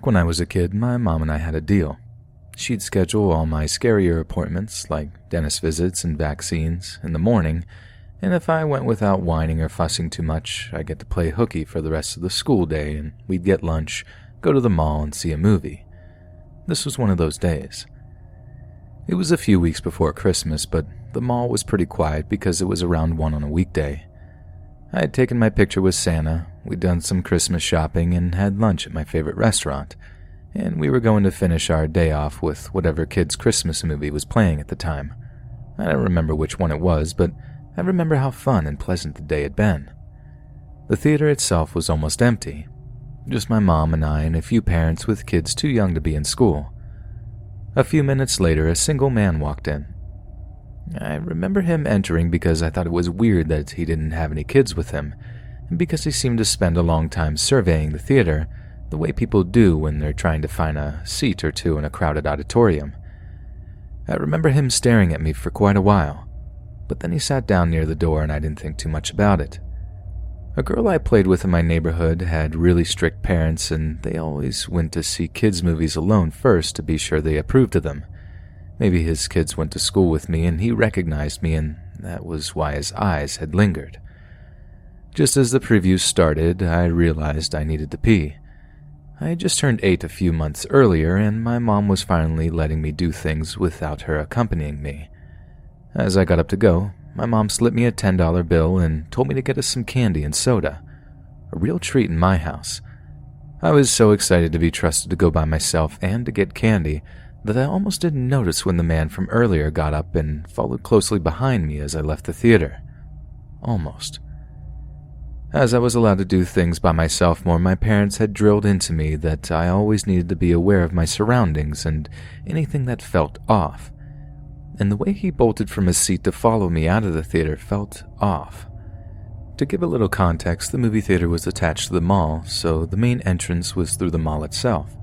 Back when I was a kid, my mom and I had a deal. She'd schedule all my scarier appointments, like dentist visits and vaccines, in the morning, and if I went without whining or fussing too much, I'd get to play hooky for the rest of the school day, and we'd get lunch, go to the mall, and see a movie. This was one of those days. It was a few weeks before Christmas, but the mall was pretty quiet because it was around 1 on a weekday. I had taken my picture with Santa, we'd done some Christmas shopping, and had lunch at my favorite restaurant, and we were going to finish our day off with whatever kid's Christmas movie was playing at the time. I don't remember which one it was, but I remember how fun and pleasant the day had been. The theater itself was almost empty, just my mom and I and a few parents with kids too young to be in school. A few minutes later, a single man walked in. I remember him entering because I thought it was weird that he didn't have any kids with him, and because he seemed to spend a long time surveying the theater, the way people do when they're trying to find a seat or two in a crowded auditorium. I remember him staring at me for quite a while, but then he sat down near the door and I didn't think too much about it. A girl I played with in my neighborhood had really strict parents, and they always went to see kids' movies alone first to be sure they approved of them. Maybe his kids went to school with me and he recognized me, and that was why his eyes had lingered. Just as the preview started, I realized I needed to pee. I had just turned 8 a few months earlier, and my mom was finally letting me do things without her accompanying me. As I got up to go, my mom slipped me a $10 bill and told me to get us some candy and soda. A real treat in my house. I was so excited to be trusted to go by myself and to get candy that I almost didn't notice when the man from earlier got up and followed closely behind me as I left the theater. Almost. As I was allowed to do things by myself more, my parents had drilled into me that I always needed to be aware of my surroundings and anything that felt off. And the way he bolted from his seat to follow me out of the theater felt off. To give a little context, the movie theater was attached to the mall, so the main entrance was through the mall itself.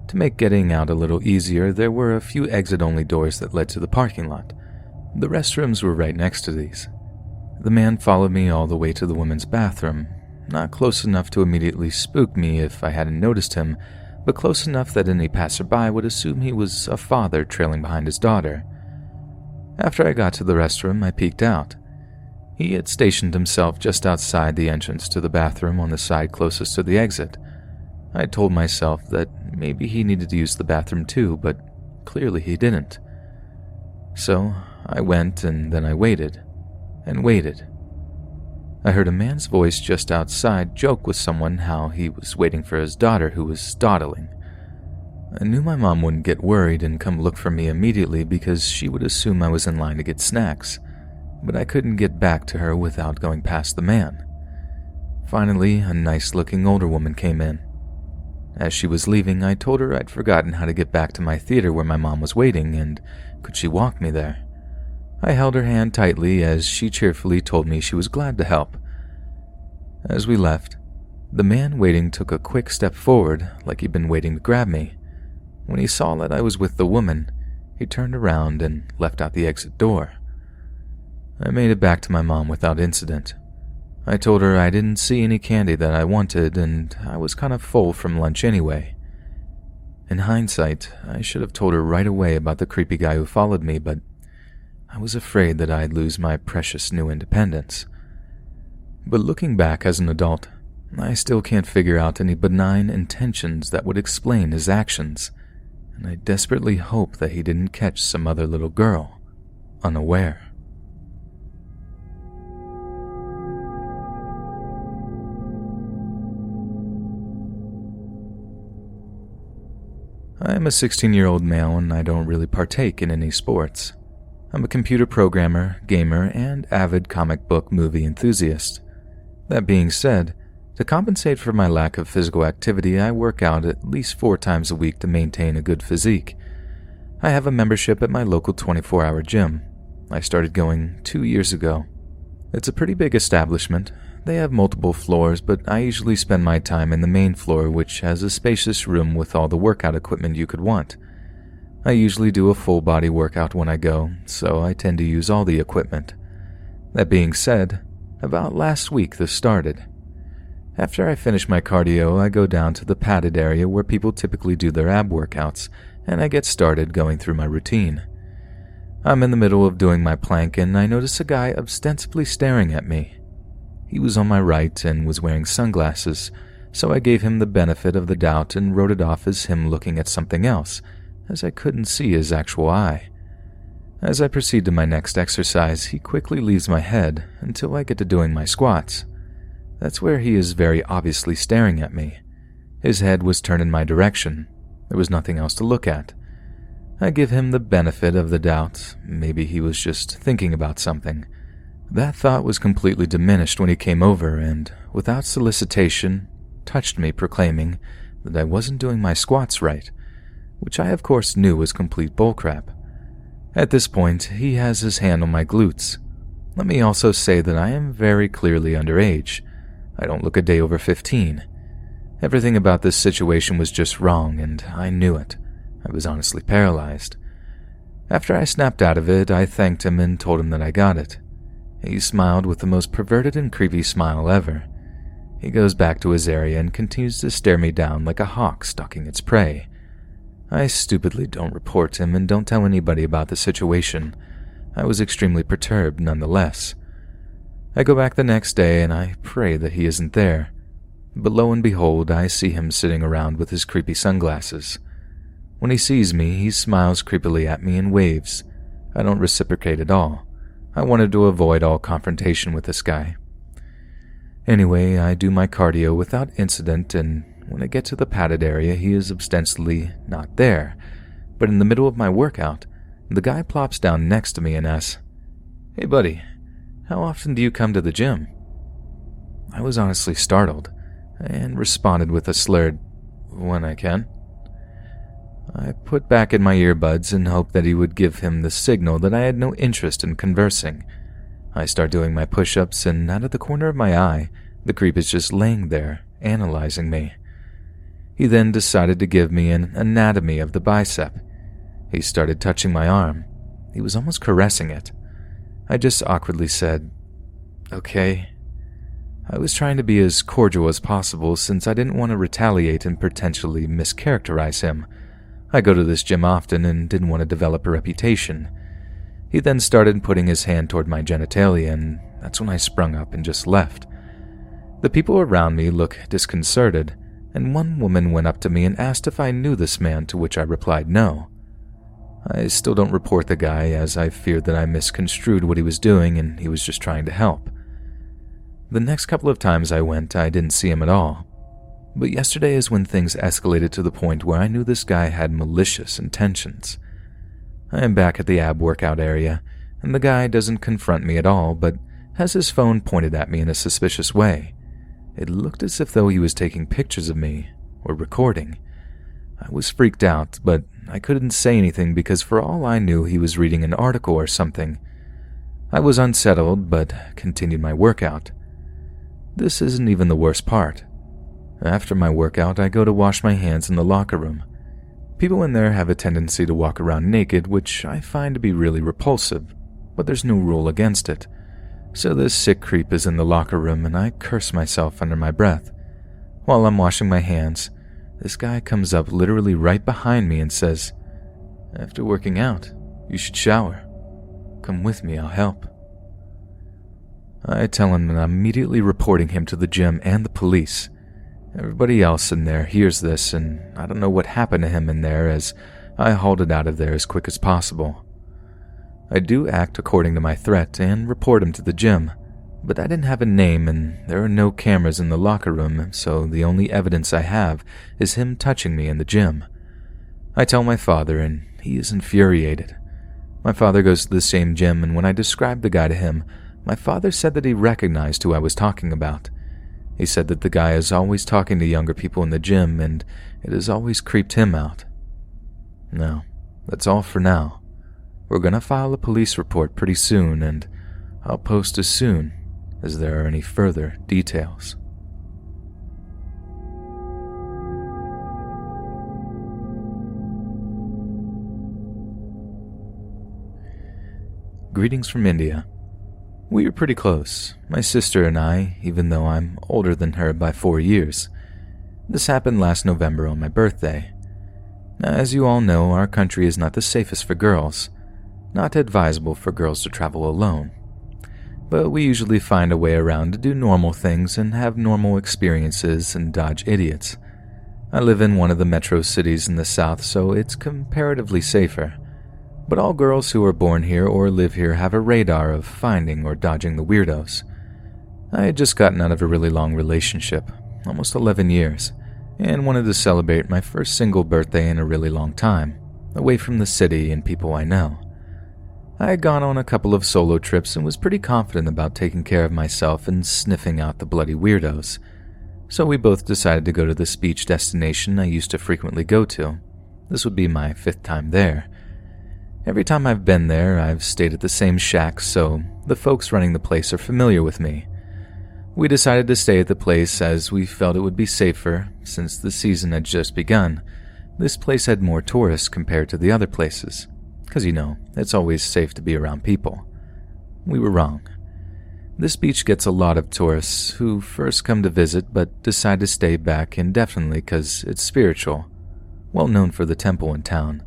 To make getting out a little easier, there were a few exit-only doors that led to the parking lot. The restrooms were right next to these. The man followed me all the way to the women's bathroom, not close enough to immediately spook me if I hadn't noticed him, but close enough that any passerby would assume he was a father trailing behind his daughter. After I got to the restroom, I peeked out. He had stationed himself just outside the entrance to the bathroom on the side closest to the exit. I told myself that maybe he needed to use the bathroom too, but clearly he didn't. So I went, and then I waited and waited. I heard a man's voice just outside joke with someone how he was waiting for his daughter who was dawdling. I knew my mom wouldn't get worried and come look for me immediately because she would assume I was in line to get snacks, but I couldn't get back to her without going past the man. Finally, a nice-looking older woman came in. As she was leaving, I told her I'd forgotten how to get back to my theater where my mom was waiting, and could she walk me there? I held her hand tightly as she cheerfully told me she was glad to help. As we left, the man waiting took a quick step forward, like he'd been waiting to grab me. When he saw that I was with the woman, he turned around and left out the exit door. I made it back to my mom without incident. I told her I didn't see any candy that I wanted, and I was kind of full from lunch anyway. In hindsight, I should have told her right away about the creepy guy who followed me, but I was afraid that I'd lose my precious new independence. But looking back as an adult, I still can't figure out any benign intentions that would explain his actions, and I desperately hope that he didn't catch some other little girl unaware. I am a 16-year-old male and I don't really partake in any sports. I'm a computer programmer, gamer, and avid comic book movie enthusiast. That being said, to compensate for my lack of physical activity, I work out at least 4 times a week to maintain a good physique. I have a membership at my local 24-hour gym. I started going 2 years ago. It's a pretty big establishment. They have multiple floors, but I usually spend my time in the main floor, which has a spacious room with all the workout equipment you could want. I usually do a full-body workout when I go, so I tend to use all the equipment. That being said, about last week this started. After I finish my cardio, I go down to the padded area where people typically do their ab workouts, and I get started going through my routine. I'm in the middle of doing my plank and I notice a guy ostensibly staring at me. He was on my right and was wearing sunglasses, so I gave him the benefit of the doubt and wrote it off as him looking at something else, as I couldn't see his actual eye. As I proceed to my next exercise, he quickly leaves my head until I get to doing my squats. That's where he is very obviously staring at me. His head was turned in my direction. There was nothing else to look at. I give him the benefit of the doubt. Maybe he was just thinking about something. That thought was completely diminished when he came over and, without solicitation, touched me, proclaiming that I wasn't doing my squats right, which I of course knew was complete bullcrap. At this point, he has his hand on my glutes. Let me also say that I am very clearly underage. I don't look a day over 15. Everything about this situation was just wrong, and I knew it. I was honestly paralyzed. After I snapped out of it, I thanked him and told him that I got it. He smiled with the most perverted and creepy smile ever. He goes back to his area and continues to stare me down like a hawk stalking its prey. I stupidly don't report him and don't tell anybody about the situation. I was extremely perturbed nonetheless. I go back the next day and I pray that he isn't there. But lo and behold, I see him sitting around with his creepy sunglasses. When he sees me, he smiles creepily at me and waves. I don't reciprocate at all. I wanted to avoid all confrontation with this guy. Anyway, I do my cardio without incident, and when I get to the padded area, he is ostensibly not there. But in the middle of my workout, the guy plops down next to me and asks, "Hey buddy, how often do you come to the gym?" I was honestly startled, and responded with a slurred, "When I can." I put back in my earbuds and hoped that he would give him the signal that I had no interest in conversing. I start doing my push-ups, and out of the corner of my eye, the creep is just laying there, analyzing me. He then decided to give me an anatomy of the bicep. He started touching my arm. He was almost caressing it. I just awkwardly said, "Okay." I was trying to be as cordial as possible since I didn't want to retaliate and potentially mischaracterize him. I go to this gym often and didn't want to develop a reputation. He then started putting his hand toward my genitalia, and that's when I sprung up and just left. The people around me look disconcerted, and one woman went up to me and asked if I knew this man, to which I replied no. I still don't report the guy, as I feared that I misconstrued what he was doing and he was just trying to help. The next couple of times I went, I didn't see him at all. But yesterday is when things escalated to the point where I knew this guy had malicious intentions. I am back at the ab workout area, and the guy doesn't confront me at all, but has his phone pointed at me in a suspicious way. It looked as if though he was taking pictures of me, or recording. I was freaked out, but I couldn't say anything because for all I knew he was reading an article or something. I was unsettled, but continued my workout. This isn't even the worst part. After my workout, I go to wash my hands in the locker room. People in there have a tendency to walk around naked, which I find to be really repulsive, but there's no rule against it. So this sick creep is in the locker room, and I curse myself under my breath. While I'm washing my hands, this guy comes up literally right behind me and says, "After working out, you should shower. Come with me, I'll help." I tell him that I'm immediately reporting him to the gym and the police. Everybody else in there hears this, and I don't know what happened to him in there, as I hauled it out of there as quick as possible. I do act according to my threat and report him to the gym, but I didn't have a name and there are no cameras in the locker room, so the only evidence I have is him touching me in the gym. I tell my father, and he is infuriated. My father goes to the same gym, and when I described the guy to him, my father said that he recognized who I was talking about. He said that the guy is always talking to younger people in the gym, and it has always creeped him out. No, that's all for now. We're gonna file a police report pretty soon, and I'll post as soon as there are any further details. Greetings from India. We were pretty close, my sister and I, even though I'm older than her by 4 years. This happened last November on my birthday. Now, as you all know, our country is not the safest for girls. Not advisable for girls to travel alone. But we usually find a way around to do normal things and have normal experiences and dodge idiots. I live in one of the metro cities in the south, so it's comparatively safer. But all girls who are born here or live here have a radar of finding or dodging the weirdos. I had just gotten out of a really long relationship, almost 11 years, and wanted to celebrate my first single birthday in a really long time, away from the city and people I know. I had gone on a couple of solo trips and was pretty confident about taking care of myself and sniffing out the bloody weirdos. So we both decided to go to this beach destination I used to frequently go to. This would be my 5th time there. Every time I've been there, I've stayed at the same shack, so the folks running the place are familiar with me. We decided to stay at the place as we felt it would be safer since the season had just begun. This place had more tourists compared to the other places, because it's always safe to be around people. We were wrong. This beach gets a lot of tourists who first come to visit but decide to stay back indefinitely because it's spiritual, well known for the temple in town.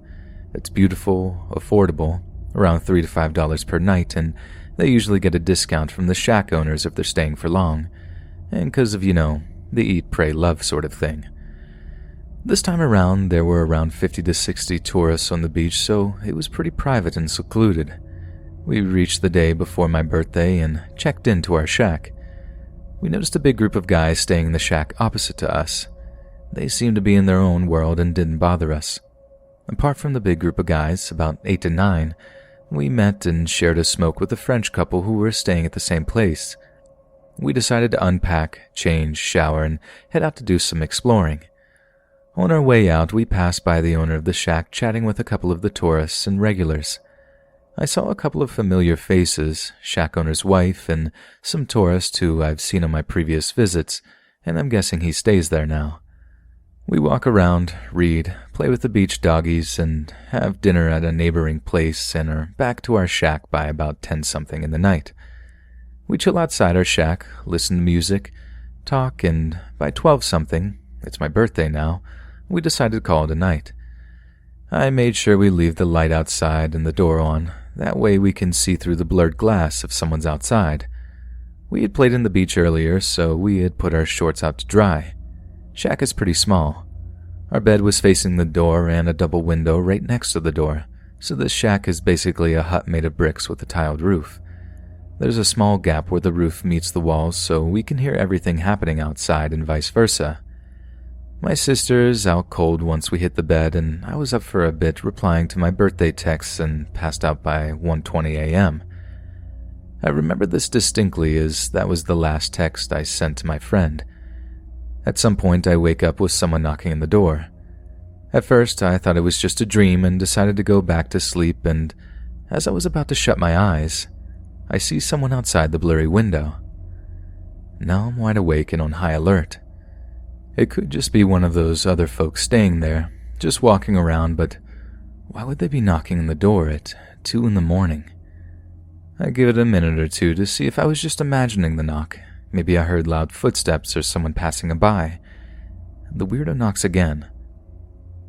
It's beautiful, affordable, around $3 to $5 per night, and they usually get a discount from the shack owners if they're staying for long, and because of, the eat, pray, love sort of thing. This time around, there were around 50 to 60 tourists on the beach, so it was pretty private and secluded. We reached the day before my birthday and checked into our shack. We noticed a big group of guys staying in the shack opposite to us. They seemed to be in their own world and didn't bother us. Apart from the big group of guys, about 8 to 9, we met and shared a smoke with a French couple who were staying at the same place. We decided to unpack, change, shower, and head out to do some exploring. On our way out, we passed by the owner of the shack chatting with a couple of the tourists and regulars. I saw a couple of familiar faces, shack owner's wife, and some tourists who I've seen on my previous visits, and I'm guessing he stays there now. We walk around, read, play with the beach doggies, and have dinner at a neighboring place and are back to our shack by about 10-something in the night. We chill outside our shack, listen to music, talk, and by 12-something, it's my birthday now, we decided to call it a night. I made sure we leave the light outside and the door on, that way we can see through the blurred glass if someone's outside. We had played in the beach earlier, so we had put our shorts out to dry. Shack is pretty small. Our bed was facing the door and a double window right next to the door, so this shack is basically a hut made of bricks with a tiled roof. There's a small gap where the roof meets the walls, so we can hear everything happening outside and vice versa. My sister's out cold once we hit the bed, and I was up for a bit replying to my birthday texts and passed out by 1:20 a.m. I remember this distinctly as that was the last text I sent to my friend. At some point, I wake up with someone knocking on the door. At first, I thought it was just a dream and decided to go back to sleep, and as I was about to shut my eyes, I see someone outside the blurry window. Now I'm wide awake and on high alert. It could just be one of those other folks staying there, just walking around, but why would they be knocking on the door at 2 in the morning? I give it a minute or two to see if I was just imagining the knock. Maybe I heard loud footsteps or someone passing by. The weirdo knocks again.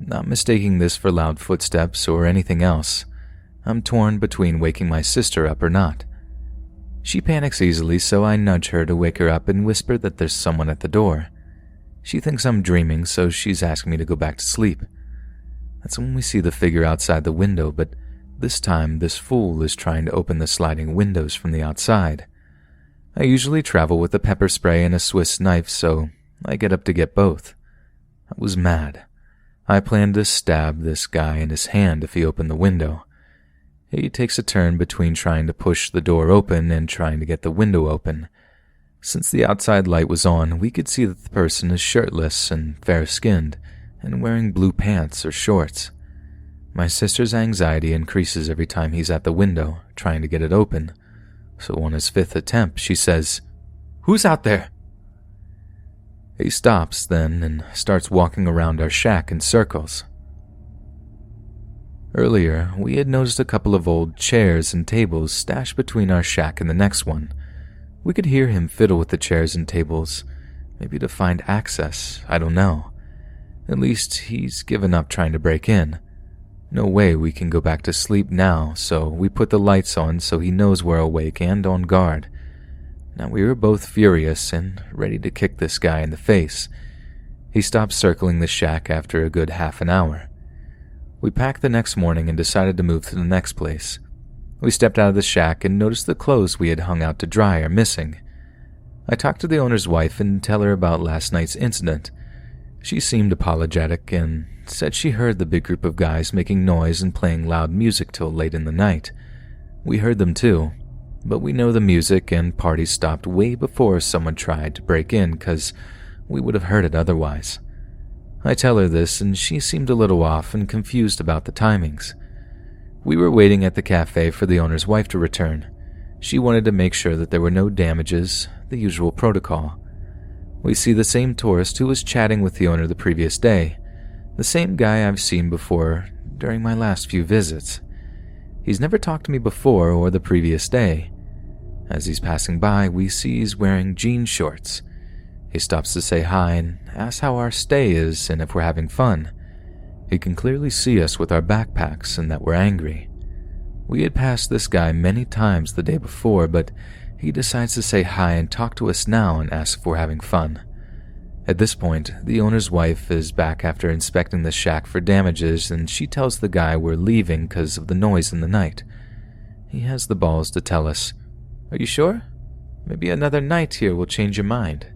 Not mistaking this for loud footsteps or anything else, I'm torn between waking my sister up or not. She panics easily, so I nudge her to wake her up and whisper that there's someone at the door. She thinks I'm dreaming, so she's asking me to go back to sleep. That's when we see the figure outside the window, but this time this fool is trying to open the sliding windows from the outside. I usually travel with a pepper spray and a Swiss knife, so I get up to get both. I was mad. I planned to stab this guy in his hand if he opened the window. He takes a turn between trying to push the door open and trying to get the window open. Since the outside light was on, we could see that the person is shirtless and fair-skinned and wearing blue pants or shorts. My sister's anxiety increases every time he's at the window, trying to get it open. So on his 5th attempt, she says, "Who's out there?" He stops then and starts walking around our shack in circles. Earlier, we had noticed a couple of old chairs and tables stashed between our shack and the next one. We could hear him fiddle with the chairs and tables, maybe to find access, I don't know. At least, he's given up trying to break in. No way we can go back to sleep now, so we put the lights on so he knows we're awake and on guard. Now we were both furious and ready to kick this guy in the face. He stopped circling the shack after a good half an hour. We packed the next morning and decided to move to the next place. We stepped out of the shack and noticed the clothes we had hung out to dry are missing. I talked to the owner's wife and tell her about last night's incident. She seemed apologetic and said she heard the big group of guys making noise and playing loud music till late in the night. We heard them too, but we know the music and party stopped way before someone tried to break in because we would have heard it otherwise. I tell her this and she seemed a little off and confused about the timings. We were waiting at the cafe for the owner's wife to return. She wanted to make sure that there were no damages, the usual protocol. We see the same tourist who was chatting with the owner the previous day, the same guy I've seen before during my last few visits. He's never talked to me before or the previous day. As he's passing by, we see he's wearing jean shorts. He stops to say hi and asks how our stay is and if we're having fun. He can clearly see us with our backpacks and that we're angry. We had passed this guy many times the day before, but he decides to say hi and talk to us now and ask if we're having fun. At this point, the owner's wife is back after inspecting the shack for damages and she tells the guy we're leaving because of the noise in the night. He has the balls to tell us, "Are you sure? Maybe another night here will change your mind."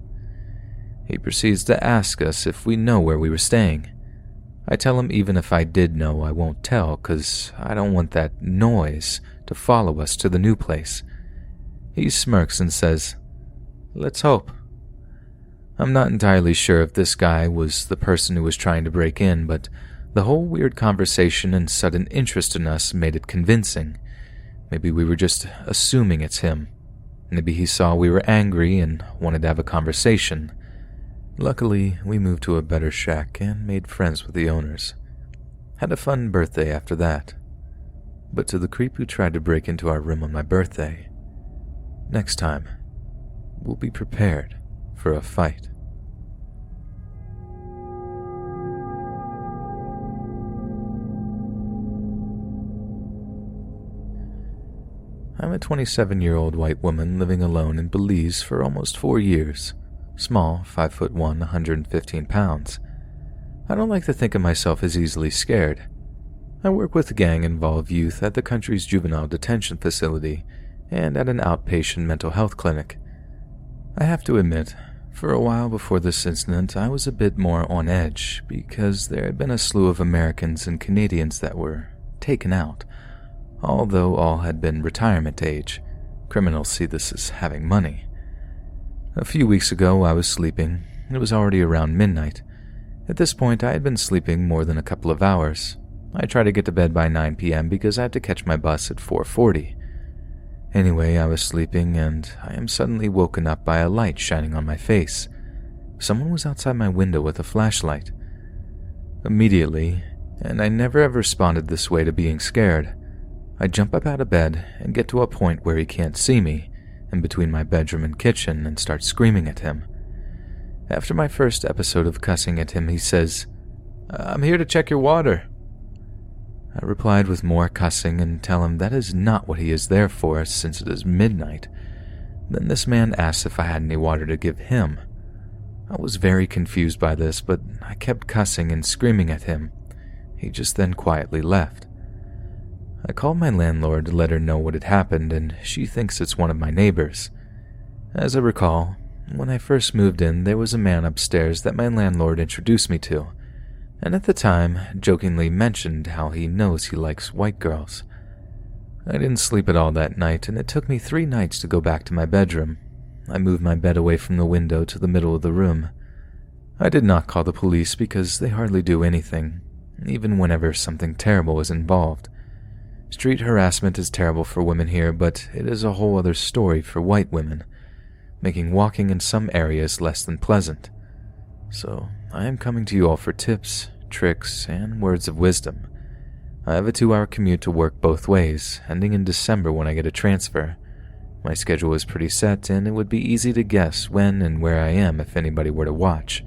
He proceeds to ask us if we know where we were staying. I tell him even if I did know, I won't tell because I don't want that noise to follow us to the new place. He smirks and says, "Let's hope." I'm not entirely sure if this guy was the person who was trying to break in, but the whole weird conversation and sudden interest in us made it convincing. Maybe we were just assuming it's him. Maybe he saw we were angry and wanted to have a conversation. Luckily, we moved to a better shack and made friends with the owners. Had a fun birthday after that. But to the creep who tried to break into our room on my birthday, next time, we'll be prepared for a fight. I'm a 27-year-old white woman living alone in Belize for almost 4 years. Small, 5'1", 115 pounds. I don't like to think of myself as easily scared. I work with gang-involved youth at the country's juvenile detention facility and at an outpatient mental health clinic. I have to admit, for a while before this incident, I was a bit more on edge because there had been a slew of Americans and Canadians that were taken out. Although all had been retirement age, criminals see this as having money. A few weeks ago, I was sleeping. It was already around midnight. At this point, I had been sleeping more than a couple of hours. I tried to get to bed by 9 p.m. because I had to catch my bus at 4:40. Anyway, I was sleeping and I am suddenly woken up by a light shining on my face. Someone was outside my window with a flashlight. Immediately, and I never ever responded this way to being scared, I jump up out of bed and get to a point where he can't see me, in between my bedroom and kitchen, and start screaming at him. After my first episode of cussing at him, he says, "I'm here to check your water." I replied with more cussing and tell him that is not what he is there for since it is midnight. Then this man asked if I had any water to give him. I was very confused by this, but I kept cussing and screaming at him. He just then quietly left. I called my landlord to let her know what had happened, and she thinks it's one of my neighbors. As I recall, when I first moved in, there was a man upstairs that my landlord introduced me to, and at the time jokingly mentioned how he knows he likes white girls. I didn't sleep at all that night, and it took me 3 nights to go back to my bedroom. I moved my bed away from the window to the middle of the room. I did not call the police because they hardly do anything, even whenever something terrible is involved. Street harassment is terrible for women here, but it is a whole other story for white women, making walking in some areas less than pleasant. So, I am coming to you all for tips, tricks, and words of wisdom. I have a 2-hour commute to work both ways, ending in December when I get a transfer. My schedule is pretty set, and it would be easy to guess when and where I am if anybody were to watch.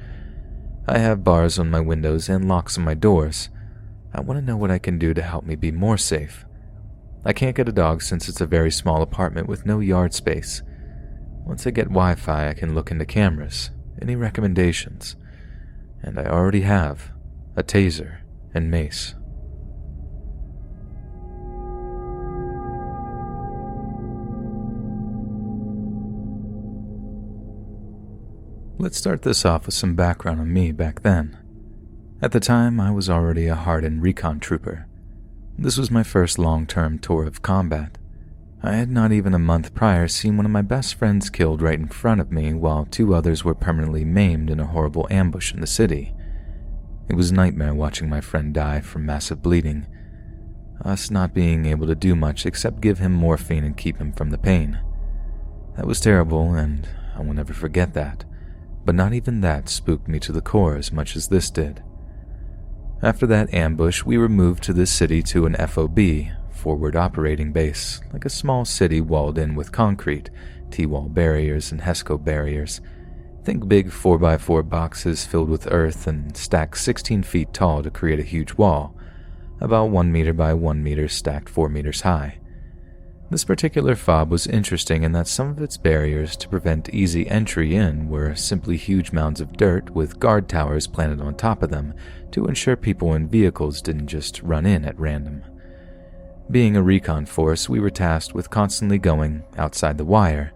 I have bars on my windows and locks on my doors. I want to know what I can do to help me be more safe. I can't get a dog since it's a very small apartment with no yard space. Once I get Wi-Fi, I can look into cameras. Any recommendations? And I already have a taser and mace. Let's start this off with some background on me back then. At the time, I was already a hardened recon trooper. This was my first long-term tour of combat. I had not even a month prior seen one of my best friends killed right in front of me while 2 others were permanently maimed in a horrible ambush in the city. It was a nightmare watching my friend die from massive bleeding, us not being able to do much except give him morphine and keep him from the pain. That was terrible, and I will never forget that. But not even that spooked me to the core as much as this did. After that ambush, we were moved to the city to an FOB, forward operating base, like a small city walled in with concrete, T-wall barriers and HESCO barriers. Think big 4x4 boxes filled with earth and stacked 16 feet tall to create a huge wall, about 1 meter by 1 meter stacked 4 meters high. This particular fob was interesting in that some of its barriers to prevent easy entry in were simply huge mounds of dirt with guard towers planted on top of them to ensure people and vehicles didn't just run in at random. Being a recon force, we were tasked with constantly going outside the wire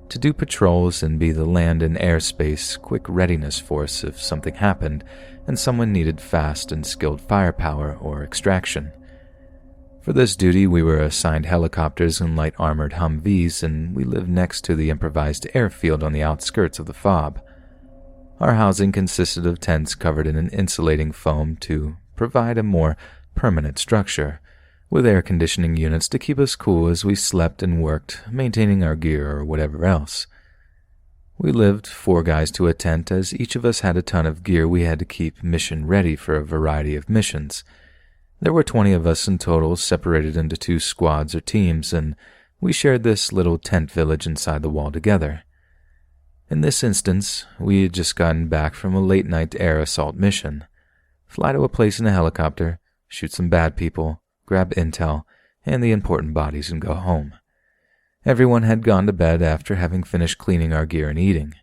to do patrols and be the land and airspace quick readiness force if something happened and someone needed fast and skilled firepower or extraction. For this duty, we were assigned helicopters and light armored Humvees, and we lived next to the improvised airfield on the outskirts of the FOB. Our housing consisted of tents covered in an insulating foam to provide a more permanent structure, with air conditioning units to keep us cool as we slept and worked, maintaining our gear or whatever else. We lived 4 guys to a tent, as each of us had a ton of gear we had to keep mission ready for a variety of missions. There were 20 of us in total, separated into 2 squads or teams, and we shared this little tent village inside the wall together. In this instance, we had just gotten back from a late-night air assault mission. Fly to a place in a helicopter, shoot some bad people, grab intel and the important bodies and go home. Everyone had gone to bed after having finished cleaning our gear and eating.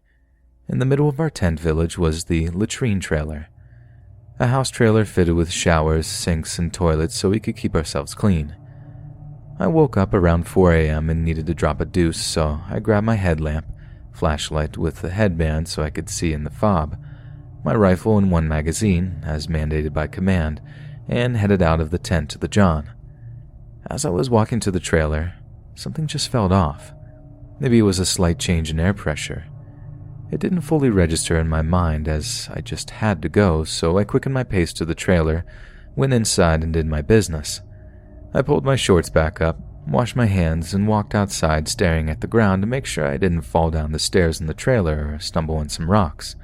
In the middle of our tent village was the latrine trailer. A house trailer fitted with showers, sinks, and toilets so we could keep ourselves clean. I woke up around 4 a.m. and needed to drop a deuce, so I grabbed my headlamp, flashlight with the headband so I could see in the fob, my rifle and 1 magazine, as mandated by command, and headed out of the tent to the John. As I was walking to the trailer, something just felt off. Maybe it was a slight change in air pressure. It didn't fully register in my mind as I just had to go, so I quickened my pace to the trailer, went inside and did my business. I pulled my shorts back up, washed my hands, and walked outside staring at the ground to make sure I didn't fall down the stairs in the trailer or stumble on some rocks.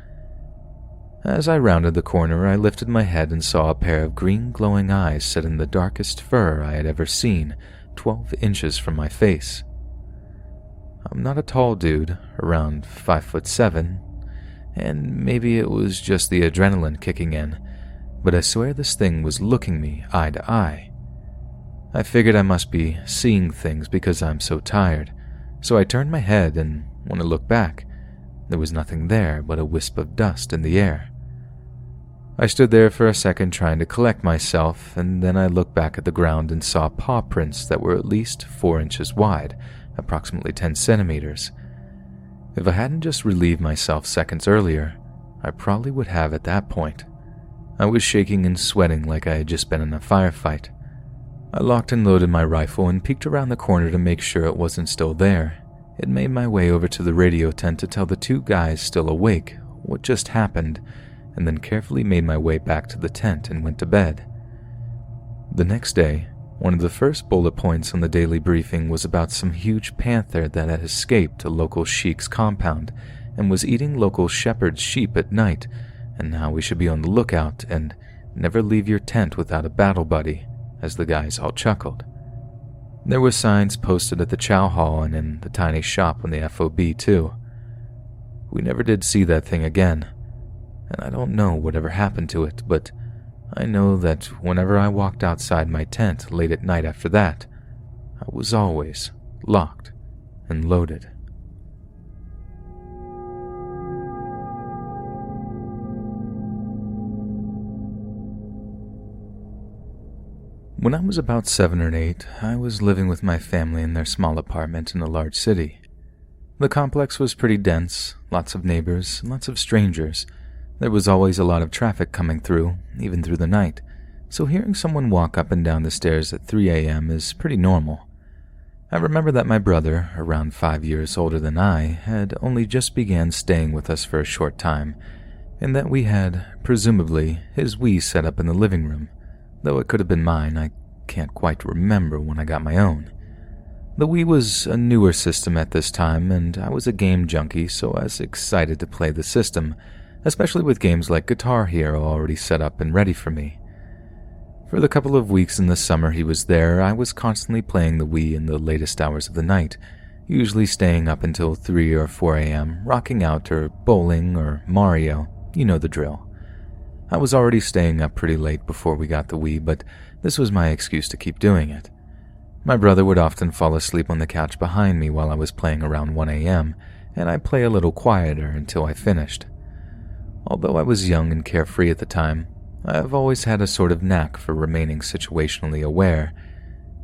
As I rounded the corner, I lifted my head and saw a pair of green glowing eyes set in the darkest fur I had ever seen, 12 inches from my face. I'm not a tall dude, around 5'7", and maybe it was just the adrenaline kicking in, but I swear this thing was looking me eye to eye. I figured I must be seeing things because I'm so tired, so I turned my head, and when I looked back, there was nothing there but a wisp of dust in the air. I stood there for a second trying to collect myself, and then I looked back at the ground and saw paw prints that were at least 4 inches wide, approximately 10 centimeters. If I hadn't just relieved myself seconds earlier, I probably would have at that point. I was shaking and sweating like I had just been in a firefight. I locked and loaded my rifle and peeked around the corner to make sure it wasn't still there. It made my way over to the radio tent to tell the 2 guys still awake what just happened, and then carefully made my way back to the tent and went to bed. The next day, one of the first bullet points on the daily briefing was about some huge panther that had escaped a local sheik's compound and was eating local shepherd's sheep at night, and how we should be on the lookout and never leave your tent without a battle buddy, as the guys all chuckled. There were signs posted at the chow hall and in the tiny shop on the FOB too. We never did see that thing again, and I don't know whatever happened to it, but I know that whenever I walked outside my tent late at night after that, I was always locked and loaded. When I was about 7 or 8, I was living with my family in their small apartment in a large city. The complex was pretty dense, lots of neighbors, lots of strangers. There was always a lot of traffic coming through, even through the night, so hearing someone walk up and down the stairs at 3 a.m. is pretty normal. I remember that my brother, around 5 years older than I, had only just began staying with us for a short time, and that we had, presumably, his Wii set up in the living room. Though it could have been mine, I can't quite remember when I got my own. The Wii was a newer system at this time, and I was a game junkie, so I was excited to play the system, especially with games like Guitar Hero already set up and ready for me. For the couple of weeks in the summer he was there, I was constantly playing the Wii in the latest hours of the night, usually staying up until 3 or 4 a.m., rocking out or bowling or Mario, you know the drill. I was already staying up pretty late before we got the Wii, but this was my excuse to keep doing it. My brother would often fall asleep on the couch behind me while I was playing around 1 a.m., and I'd play a little quieter until I finished. Although I was young and carefree at the time, I've always had a sort of knack for remaining situationally aware,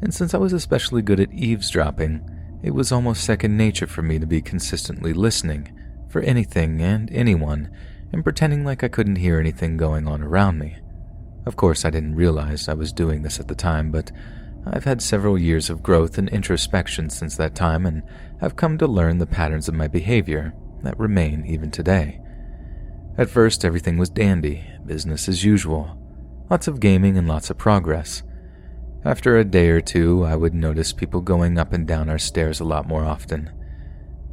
and since I was especially good at eavesdropping, it was almost second nature for me to be consistently listening for anything and anyone, and pretending like I couldn't hear anything going on around me. Of course, I didn't realize I was doing this at the time, but I've had several years of growth and introspection since that time, and have come to learn the patterns of my behavior that remain even today. At first, everything was dandy, business as usual. Lots of gaming and lots of progress. After a day or two, I would notice people going up and down our stairs a lot more often.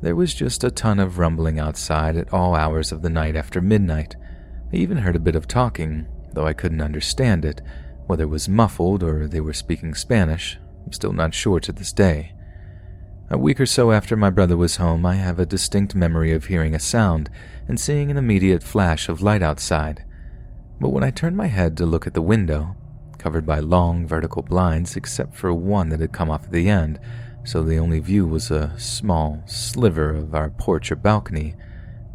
There was just a ton of rumbling outside at all hours of the night after midnight. I even heard a bit of talking, though I couldn't understand it, whether it was muffled or they were speaking Spanish. I'm still not sure to this day. A week or so after my brother was home, I have a distinct memory of hearing a sound and seeing an immediate flash of light outside. But when I turned my head to look at the window, covered by long vertical blinds except for one that had come off at the end, so the only view was a small sliver of our porch or balcony,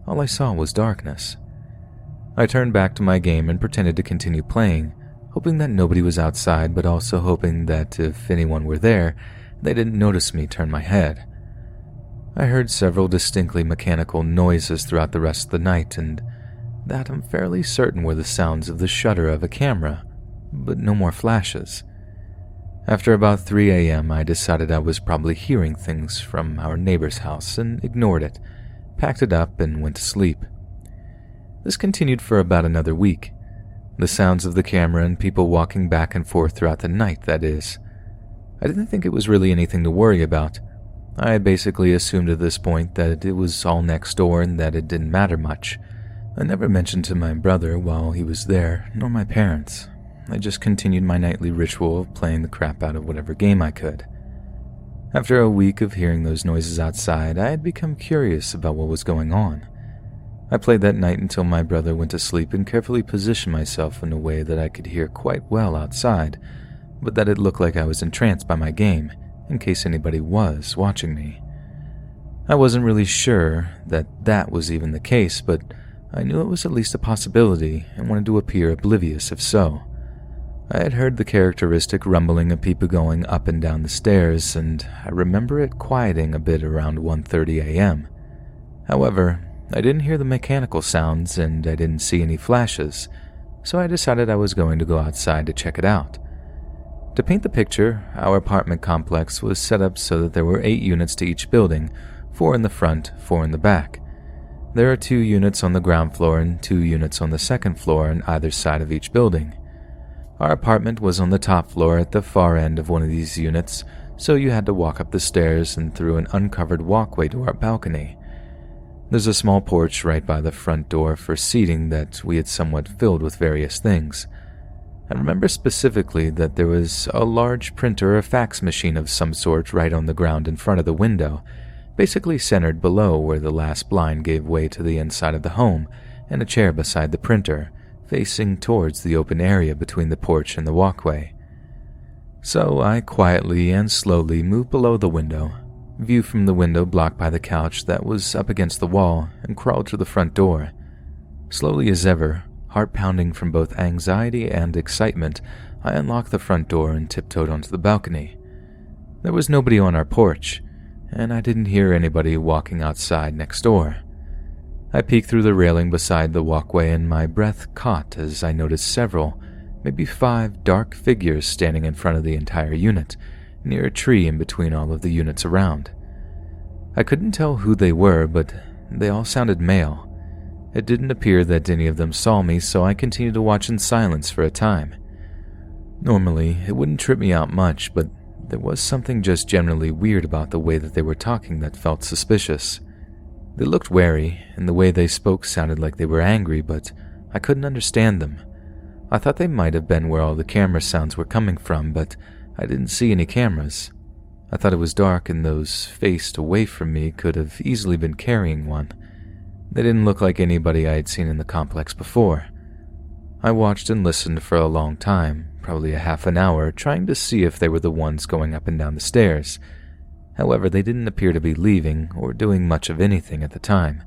all I saw was darkness. I turned back to my game and pretended to continue playing, hoping that nobody was outside, but also hoping that if anyone were there, they didn't notice me turn my head. I heard several distinctly mechanical noises throughout the rest of the night, and that I'm fairly certain were the sounds of the shutter of a camera, but no more flashes. After about 3 a.m., I decided I was probably hearing things from our neighbor's house and ignored it, packed it up, and went to sleep. This continued for about another week. The sounds of the camera and people walking back and forth throughout the night, that is. I didn't think it was really anything to worry about. I basically assumed at this point that it was all next door and that it didn't matter much. I never mentioned to my brother while he was there, nor my parents. I just continued my nightly ritual of playing the crap out of whatever game I could. After a week of hearing those noises outside, I had become curious about what was going on. I played that night until my brother went to sleep and carefully positioned myself in a way that I could hear quite well outside, but that it looked like I was entranced by my game, in case anybody was watching me. I wasn't really sure that was even the case, but I knew it was at least a possibility and wanted to appear oblivious if so. I had heard the characteristic rumbling of people going up and down the stairs, and I remember it quieting a bit around 1:30 a.m. However, I didn't hear the mechanical sounds and I didn't see any flashes, so I decided I was going to go outside to check it out. To paint the picture, our apartment complex was set up so that there were 8 units to each building, 4 in the front, 4 in the back. There are 2 units on the ground floor and 2 units on the second floor on either side of each building. Our apartment was on the top floor at the far end of one of these units, so you had to walk up the stairs and through an uncovered walkway to our balcony. There's a small porch right by the front door for seating that we had somewhat filled with various things. I remember specifically that there was a large printer or fax machine of some sort right on the ground in front of the window, basically centered below where the last blind gave way to the inside of the home, and a chair beside the printer, facing towards the open area between the porch and the walkway. So I quietly and slowly moved below the window, view from the window blocked by the couch that was up against the wall, and crawled to the front door. Slowly as ever, heart pounding from both anxiety and excitement, I unlocked the front door and tiptoed onto the balcony. There was nobody on our porch, and I didn't hear anybody walking outside next door. I peeked through the railing beside the walkway, and my breath caught as I noticed several, maybe 5 dark figures standing in front of the entire unit, near a tree in between all of the units around. I couldn't tell who they were, but they all sounded male. It didn't appear that any of them saw me, so I continued to watch in silence for a time. Normally, it wouldn't trip me out much, but there was something just generally weird about the way that they were talking that felt suspicious. They looked wary, and the way they spoke sounded like they were angry, but I couldn't understand them. I thought they might have been where all the camera sounds were coming from, but I didn't see any cameras. I thought it was dark, and those faced away from me could have easily been carrying one. They didn't look like anybody I had seen in the complex before. I watched and listened for a long time, probably a half an hour, trying to see if they were the ones going up and down the stairs. However, they didn't appear to be leaving or doing much of anything at the time.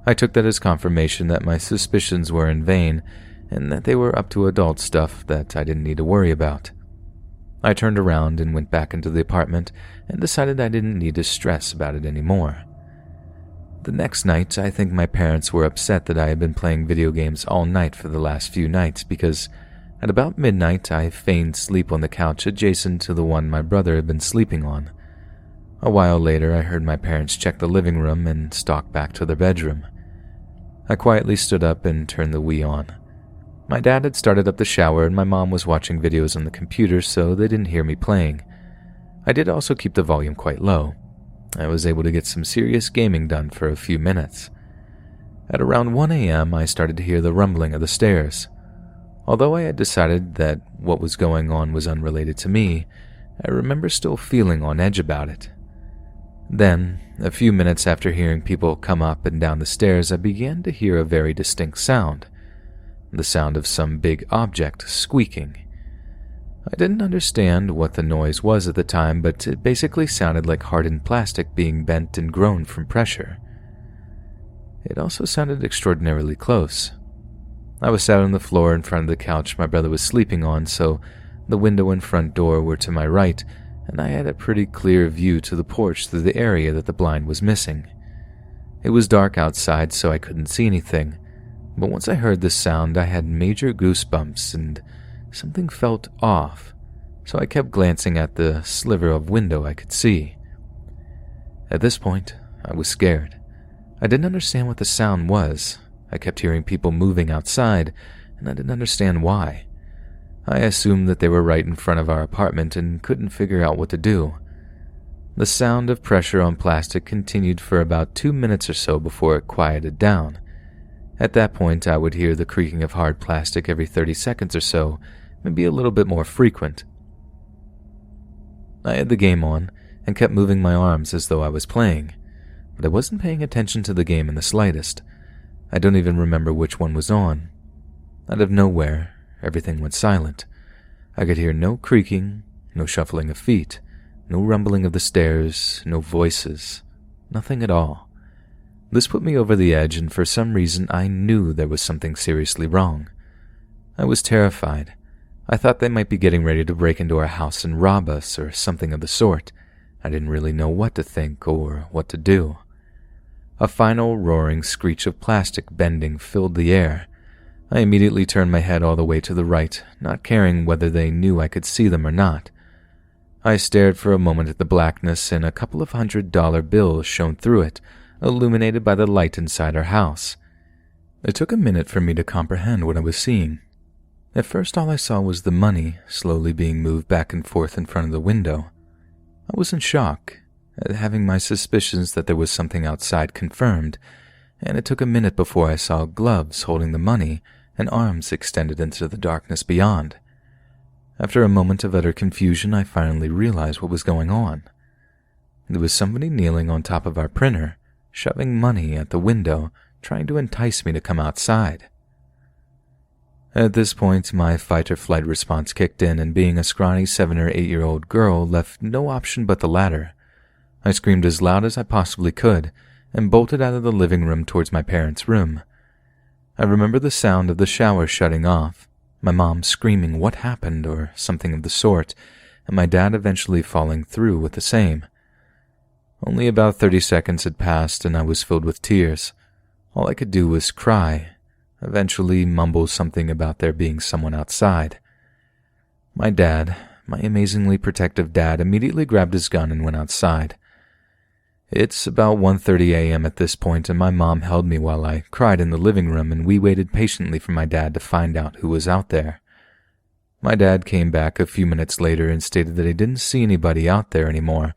I took that as confirmation that my suspicions were in vain, and that they were up to adult stuff that I didn't need to worry about. I turned around and went back into the apartment and decided I didn't need to stress about it anymore. The next night, I think my parents were upset that I had been playing video games all night for the last few nights because at about midnight I feigned sleep on the couch adjacent to the one my brother had been sleeping on. A while later, I heard my parents check the living room and stalk back to their bedroom. I quietly stood up and turned the Wii on. My dad had started up the shower and my mom was watching videos on the computer, so they didn't hear me playing. I did also keep the volume quite low. I was able to get some serious gaming done for a few minutes. At around 1 a.m., I started to hear the rumbling of the stairs. Although I had decided that what was going on was unrelated to me, I remember still feeling on edge about it. Then, a few minutes after hearing people come up and down the stairs, I began to hear a very distinct sound. The sound of some big object squeaking. I didn't understand what the noise was at the time, but it basically sounded like hardened plastic being bent and grown from pressure. It also sounded extraordinarily close. I was sat on the floor in front of the couch my brother was sleeping on, so the window and front door were to my right, and I had a pretty clear view to the porch through the area that the blind was missing. It was dark outside, so I couldn't see anything, but once I heard this sound, I had major goosebumps and something felt off, so I kept glancing at the sliver of window I could see. At this point, I was scared. I didn't understand what the sound was. I kept hearing people moving outside, and I didn't understand why. I assumed that they were right in front of our apartment and couldn't figure out what to do. The sound of pressure on plastic continued for about 2 minutes or so before it quieted down. At that point, I would hear the creaking of hard plastic every 30 seconds or so, maybe a little bit more frequent. I had the game on and kept moving my arms as though I was playing, but I wasn't paying attention to the game in the slightest. I don't even remember which one was on. Out of nowhere, everything went silent. I could hear no creaking, no shuffling of feet, no rumbling of the stairs, no voices, nothing at all. This put me over the edge, and for some reason I knew there was something seriously wrong. I was terrified. I thought they might be getting ready to break into our house and rob us or something of the sort. I didn't really know what to think or what to do. A final roaring screech of plastic bending filled the air. I immediately turned my head all the way to the right, not caring whether they knew I could see them or not. I stared for a moment at the blackness, and a couple of $100 bills shone through it, illuminated by the light inside our house. It took a minute for me to comprehend what I was seeing. At first, all I saw was the money slowly being moved back and forth in front of the window. I was in shock at having my suspicions that there was something outside confirmed, and it took a minute before I saw gloves holding the money and arms extended into the darkness beyond. After a moment of utter confusion, I finally realized what was going on. There was somebody kneeling on top of our printer, shoving money at the window, trying to entice me to come outside. At this point, my fight-or-flight response kicked in, and being a scrawny 7 or 8-year-old girl left no option but the latter. I screamed as loud as I possibly could and bolted out of the living room towards my parents' room. I remember the sound of the shower shutting off, my mom screaming "what happened" or something of the sort, and my dad eventually following through with the same. Only about 30 seconds had passed and I was filled with tears. All I could do was cry, eventually mumble something about there being someone outside. My dad, my amazingly protective dad, immediately grabbed his gun and went outside. It's about 1:30 a.m. at this point, and my mom held me while I cried in the living room, and we waited patiently for my dad to find out who was out there. My dad came back a few minutes later and stated that he didn't see anybody out there anymore,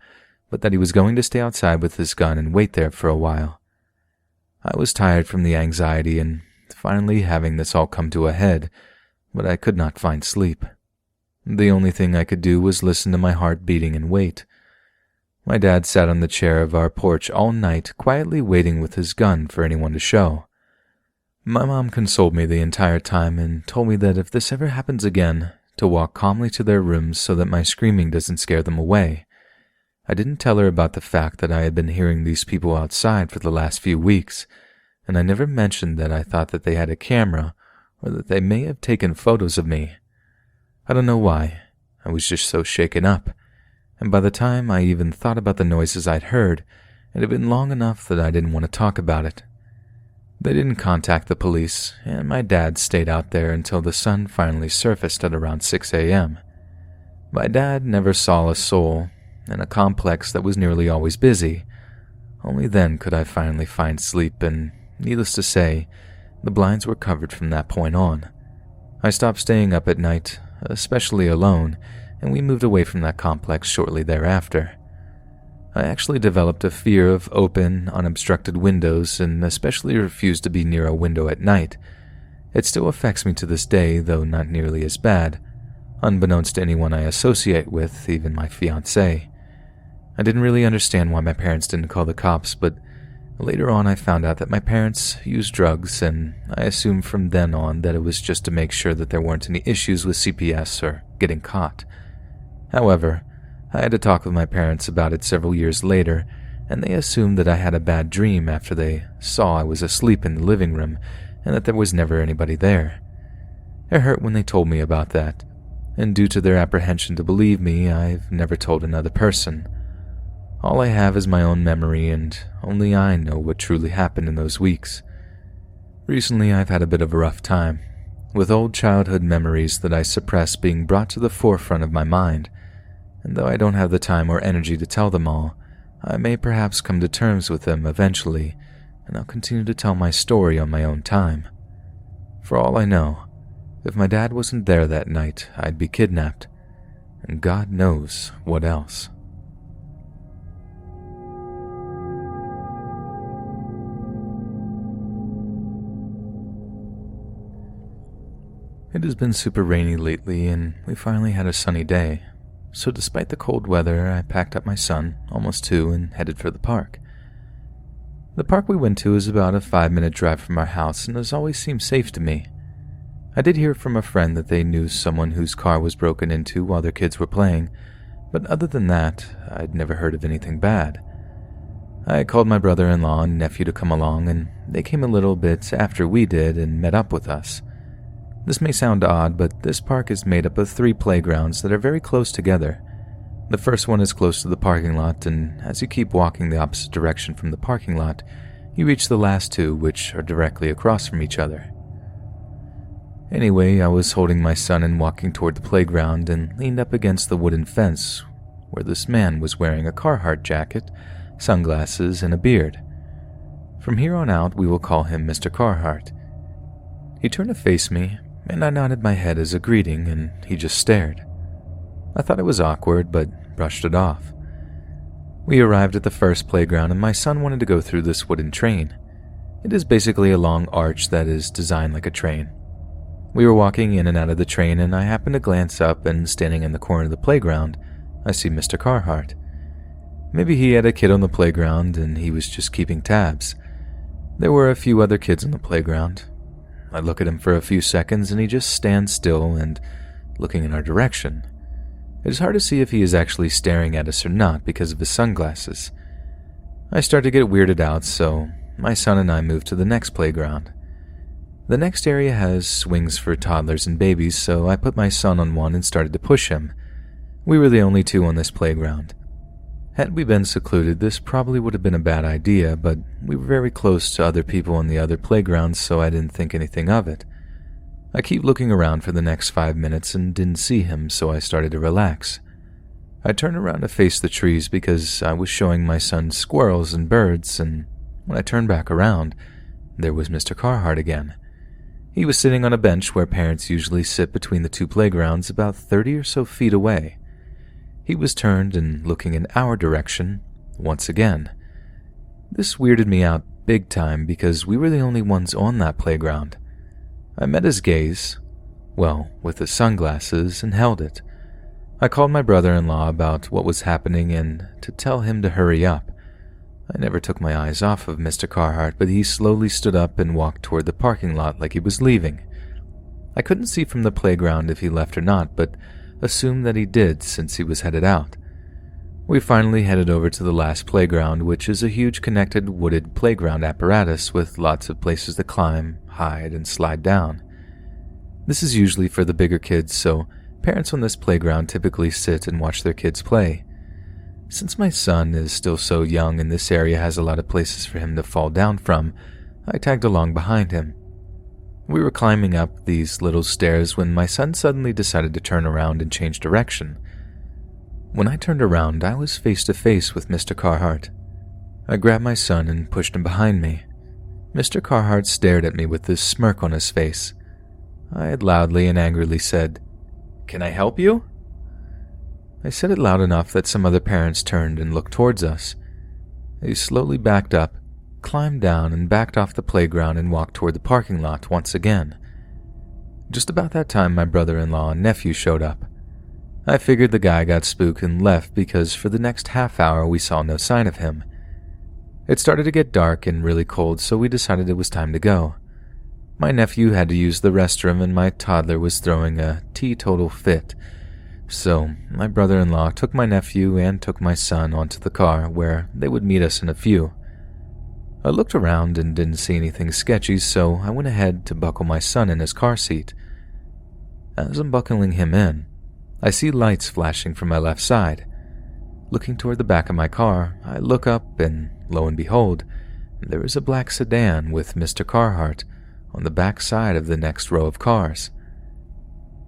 but that he was going to stay outside with his gun and wait there for a while. I was tired from the anxiety and finally having this all come to a head, but I could not find sleep. The only thing I could do was listen to my heart beating and wait. My dad sat on the chair of our porch all night, quietly waiting with his gun for anyone to show. My mom consoled me the entire time and told me that if this ever happens again, to walk calmly to their rooms so that my screaming doesn't scare them away. I didn't tell her about the fact that I had been hearing these people outside for the last few weeks, and I never mentioned that I thought that they had a camera or that they may have taken photos of me. I don't know why. I was just so shaken up. And by the time I even thought about the noises I'd heard, it had been long enough that I didn't want to talk about it. They didn't contact the police, and my dad stayed out there until the sun finally surfaced at around 6 a.m. My dad never saw a soul, in a complex that was nearly always busy. Only then could I finally find sleep, and needless to say, the blinds were covered from that point on. I stopped staying up at night, especially alone, and we moved away from that complex shortly thereafter. I actually developed a fear of open, unobstructed windows and especially refused to be near a window at night. It still affects me to this day, though not nearly as bad, unbeknownst to anyone I associate with, even my fiancée. I didn't really understand why my parents didn't call the cops, but later on I found out that my parents used drugs, and I assumed from then on that it was just to make sure that there weren't any issues with CPS or getting caught. However, I had to talk with my parents about it several years later, and they assumed that I had a bad dream after they saw I was asleep in the living room and that there was never anybody there. It hurt when they told me about that, and due to their apprehension to believe me, I've never told another person. All I have is my own memory, and only I know what truly happened in those weeks. Recently, I've had a bit of a rough time, with old childhood memories that I suppress being brought to the forefront of my mind. And though I don't have the time or energy to tell them all, I may perhaps come to terms with them eventually, and I'll continue to tell my story on my own time. For all I know, if my dad wasn't there that night, I'd be kidnapped, and God knows what else. It has been super rainy lately, and we finally had a sunny day. So despite the cold weather, I packed up my son, almost 2, and headed for the park. The park we went to is about a 5-minute drive from our house and has always seemed safe to me. I did hear from a friend that they knew someone whose car was broken into while their kids were playing, but other than that, I'd never heard of anything bad. I called my brother-in-law and nephew to come along, and they came a little bit after we did and met up with us. This may sound odd, but this park is made up of 3 playgrounds that are very close together. The first one is close to the parking lot, and as you keep walking the opposite direction from the parking lot, you reach the last 2, which are directly across from each other. Anyway, I was holding my son and walking toward the playground and leaned up against the wooden fence, where this man was wearing a Carhartt jacket, sunglasses, and a beard. From here on out, we will call him Mr. Carhartt. He turned to face me, and I nodded my head as a greeting, and he just stared. I thought it was awkward, but brushed it off. We arrived at the first playground, and my son wanted to go through this wooden train. It is basically a long arch that is designed like a train. We were walking in and out of the train, and I happened to glance up, and standing in the corner of the playground, I see Mr. Carhart. Maybe he had a kid on the playground and he was just keeping tabs. There were a few other kids on the playground. I look at him for a few seconds and he just stands still and looking in our direction. It is hard to see if he is actually staring at us or not because of his sunglasses. I start to get weirded out, so my son and I move to the next playground. The next area has swings for toddlers and babies, so I put my son on one and started to push him. We were the only two on this playground. Had we been secluded, this probably would have been a bad idea, but we were very close to other people on the other playgrounds, so I didn't think anything of it. I keep looking around for the next 5 minutes and didn't see him, so I started to relax. I turned around to face the trees because I was showing my son squirrels and birds, and when I turned back around, there was Mr. Carhart again. He was sitting on a bench where parents usually sit between the two playgrounds about 30 or so feet away. He was turned and looking in our direction once again. This weirded me out big time because we were the only ones on that playground. I met his gaze, well, with his sunglasses, and held it. I called my brother-in-law about what was happening and to tell him to hurry up. I never took my eyes off of Mr. Carhart, but he slowly stood up and walked toward the parking lot like he was leaving. I couldn't see from the playground if he left or not, but assumed that he did since he was headed out. We finally headed over to the last playground, which is a huge connected wooded playground apparatus with lots of places to climb, hide, and slide down. This is usually for the bigger kids, so parents on this playground typically sit and watch their kids play. Since my son is still so young and this area has a lot of places for him to fall down from, I tagged along behind him. We were climbing up these little stairs when my son suddenly decided to turn around and change direction. When I turned around, I was face to face with Mr. Carhart. I grabbed my son and pushed him behind me. Mr. Carhart stared at me with this smirk on his face. I had loudly and angrily said, "Can I help you?" I said it loud enough that some other parents turned and looked towards us. He slowly backed up, climbed down, and backed off the playground and walked toward the parking lot once again. Just about that time, my brother-in-law and nephew showed up. I figured the guy got spooked and left because for the next half hour we saw no sign of him. It started to get dark and really cold, so we decided it was time to go. My nephew had to use the restroom and my toddler was throwing a teetotal fit. So, my brother-in-law took my nephew and took my son onto the car where they would meet us in a few. I looked around and didn't see anything sketchy, so I went ahead to buckle my son in his car seat. As I'm buckling him in, I see lights flashing from my left side. Looking toward the back of my car, I look up and, lo and behold, there is a black sedan with Mr. Carhart on the back side of the next row of cars.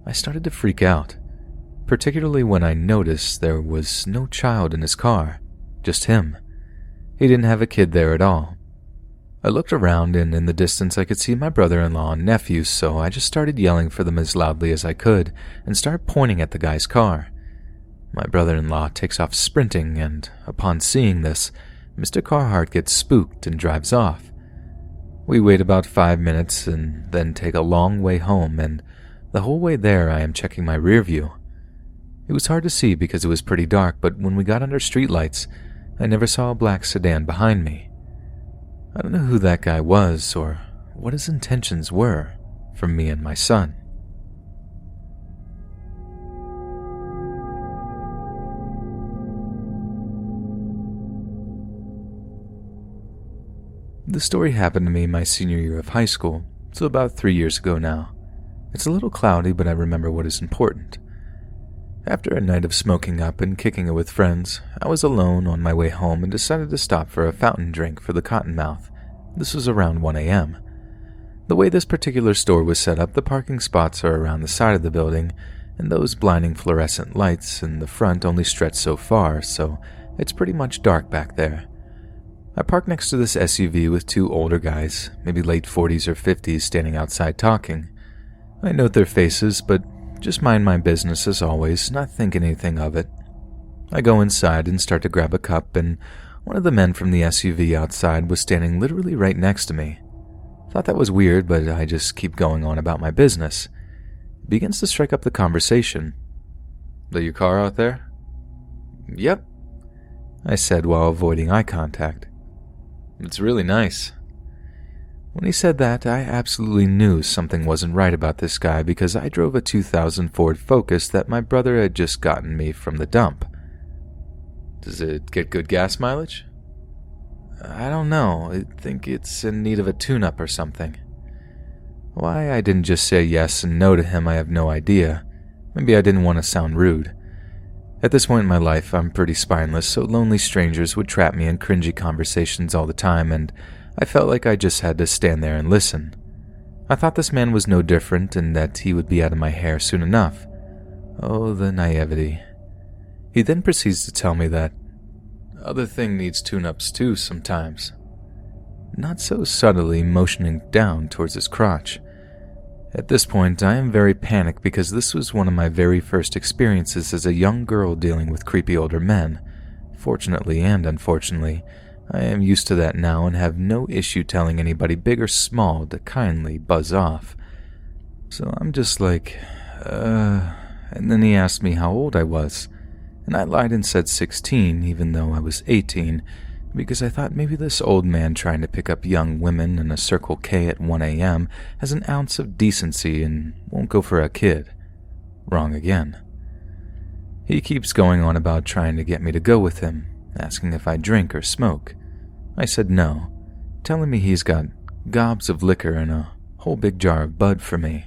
I started to freak out, particularly when I noticed there was no child in his car, just him. He didn't have a kid there at all. I looked around and in the distance I could see my brother-in-law and nephew, so I just started yelling for them as loudly as I could and started pointing at the guy's car. My brother-in-law takes off sprinting and, upon seeing this, Mr. Carhart gets spooked and drives off. We wait about 5 minutes and then take a long way home, and the whole way there I am checking my rear view. It was hard to see because it was pretty dark, but when we got under streetlights, I never saw a black sedan behind me. I don't know who that guy was or what his intentions were for me and my son. The story happened to me my senior year of high school, so about 3 years ago now. It's a little cloudy, but I remember what is important. After a night of smoking up and kicking it with friends, I was alone on my way home and decided to stop for a fountain drink for the Cottonmouth. This was around 1 a.m. The way this particular store was set up, the parking spots are around the side of the building, and those blinding fluorescent lights in the front only stretch so far, so it's pretty much dark back there. I parked next to this SUV with two older guys, maybe late 40s or 50s, standing outside talking. I note their faces, but just mind my business as always, not thinking anything of it. I go inside and start to grab a cup, and one of the men from the SUV outside was standing literally right next to me. Thought that was weird, but I just keep going on about my business. begins to strike up the conversation. "Is your car out there?" "Yep," I said while avoiding eye contact. "It's really nice." When he said that, I absolutely knew something wasn't right about this guy because I drove a 2000 Ford Focus that my brother had just gotten me from the dump. "Does it get good gas mileage?" "I don't know. I think it's in need of a tune-up or something." Why I didn't just say yes and no to him, I have no idea. Maybe I didn't want to sound rude. At this point in my life, I'm pretty spineless, so lonely strangers would trap me in cringy conversations all the time, and I felt like I just had to stand there and listen. I thought this man was no different and that he would be out of my hair soon enough. Oh, the naivety. He then proceeds to tell me that other thing needs tune-ups too sometimes. Not so subtly, motioning down towards his crotch. At this point, I am very panicked because this was one of my very first experiences as a young girl dealing with creepy older men. Fortunately and unfortunately, I am used to that now and have no issue telling anybody big or small to kindly buzz off. So I'm just like, and then he asked me how old I was, and I lied and said 16 even though I was 18, because I thought maybe this old man trying to pick up young women in a Circle K at 1 a.m. has an ounce of decency and won't go for a kid. Wrong again. He keeps going on about trying to get me to go with him, asking if I drink or smoke. I said no, telling me he's got gobs of liquor and a whole big jar of bud for me,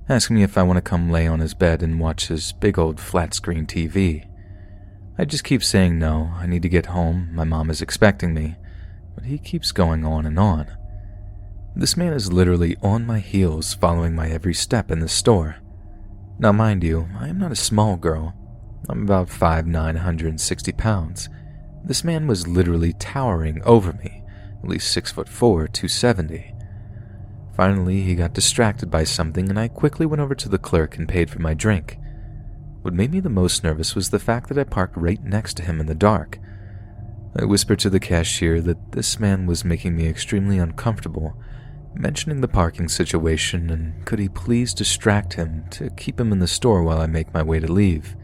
asking me if I want to come lay on his bed and watch his big old flat-screen TV. I just keep saying no, I need to get home, my mom is expecting me, but he keeps going on and on. This man is literally on my heels, following my every step in the store. Now mind you, I am not a small girl. I'm about 5'9", 160 pounds. This man was literally towering over me, at least 6'4", 270. Finally, he got distracted by something and I quickly went over to the clerk and paid for my drink. What made me the most nervous was the fact that I parked right next to him in the dark. I whispered to the cashier that this man was making me extremely uncomfortable, mentioning the parking situation and could he please distract him to keep him in the store while I make my way to leave.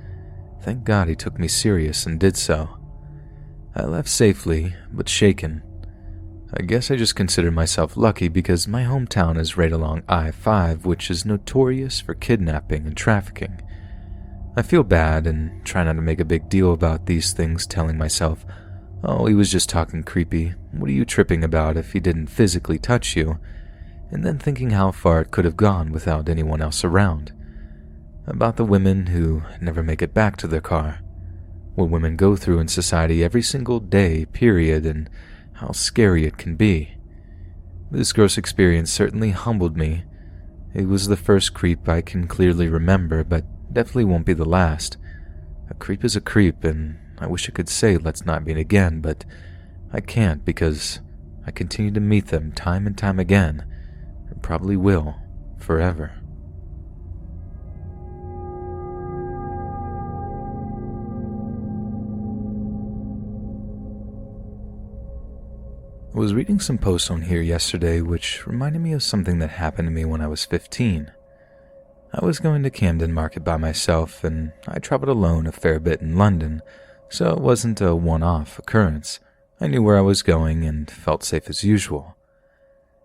Thank God he took me serious and did so. I left safely, but shaken. I guess I just consider myself lucky because my hometown is right along I-5, which is notorious for kidnapping and trafficking. I feel bad and try not to make a big deal about these things, telling myself, oh, he was just talking creepy, what are you tripping about if he didn't physically touch you? And then thinking how far it could have gone without anyone else around. About the women who never make it back to their car. What women go through in society every single day, period, and how scary it can be. This gross experience certainly humbled me. It was the first creep I can clearly remember, but definitely won't be the last. A creep is a creep, and I wish I could say let's not meet again, but I can't because I continue to meet them time and time again, and probably will forever. I was reading some posts on here yesterday which reminded me of something that happened to me when I was 15. I was going to Camden Market by myself, and I traveled alone a fair bit in London, so it wasn't a one-off occurrence. I knew where I was going and felt safe as usual.